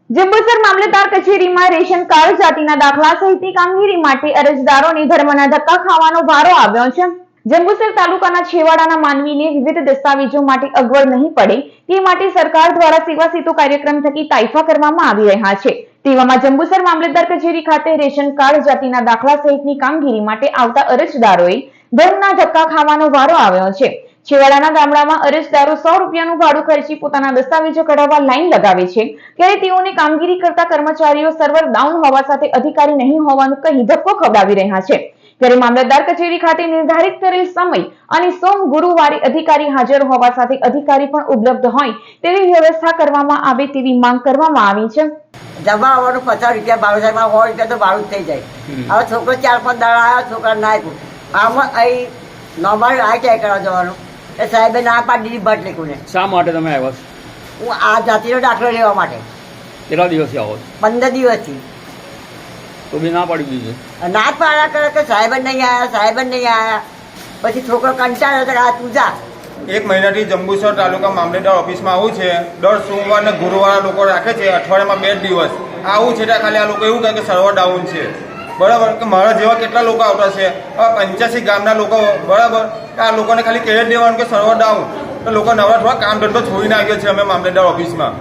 જંબુસર મામલતદાર કચેરીમાં ration card જાતિના દાખલા સહિતની કામગીરી માટે અરજદારોને ધર્મના ધક્કા ખાવાનો વારો આવ્યો છે। જંબુસર તાલુકાના છેવાડાના માનવીને વિવિધ દસ્તાવેજો માટે અગવડ નહીં પડે તે માટે સરકાર દ્વારા સેવા સેતુ કાર્યક્રમ થકી તાઇફા કરવામાં આવી રહ્યા છે। તેવામાં જંબુસર મામલતદાર કચેરી ખાતે રેશન કાર્ડ જાતિના દાખલા સહિતની કામગીરી માટે આવતા અરજદારોએ ધર્મના ધક્કા ખાવાનો વારો આવ્યો છે। છેવાડાના ગામડામાં અરજદારો 100 રૂપિયાનું ભાડું ખર્ચી પોતાના દસ્તાવેજો કઢાવવા લાઈન લગાવે છે, ત્યારે તેઓને કામગીરી કરતા કર્મચારીઓ સર્વર ડાઉન હોવા સાથે અધિકારી નહીં હોવાનું કહી ધક્કો ખવડાવી રહ્યા છે। ત્યારે મામલતદાર કચેરી ખાતે નિર્ધારિત કરેલ સમય અને સોમ ગુરુવારે અધિકારી હાજર હોવા સાથે અધિકારી પણ ઉપલબ્ધ હોય તેવી વ્યવસ્થા કરવામાં આવે તેવી માંગ કરવામાં આવી છે। જમા આવવાનું 50 રૂપિયા ભાડું થાય, 100 રૂપિયા તો ભાડું થઈ જાય। હવે છોકરો 4-5 દાડા આવ્યા, છોકરા ના આપ્યું, આમાં અહીં નોર્મલ આ ક્યાં કરવા જવાનું એ સાહેબે ના પાડી દીધી ભટ લેખુને। શા માટે તમે આવ્યા છો? હું આ જાતિનો દાખલો લેવા માટે। કેટલા દિવસથી આવો છો? 15 દિવસથી। તો બી ના પાડી દીધી? ના જ પાડ્યા કરે કે સાહેબ જ નહીં આવ્યા, સાહેબ જ નહીં આવ્યા। પછી છોકરો કંટાળ્યો તો આ તું જા। 1 મહિનાથી જંબુસર તાલુકા મામલતદાર ઓફિસમાં આવું છે। દર સોમવાર ને ગુરુવાર લોકો રાખે છે, અઠવાડિયામાં 2 દિવસ આવું છે। ત્યાં ખાલી આ લોકો એવું કહે કે સર્વર ડાઉન છે, બરાબર? કે મારા જેવા કેટલા લોકો આવતા છે, 85 ગામના લોકો, બરાબર? આ લોકોને ખાલી કહી જ દેવાનું કે સર્વર ડાઉન, તો લોકો નવરા થોડા કામ ધંધો છોડીને આવ્યો છે અમે મામલતદાર ઓફિસમાં।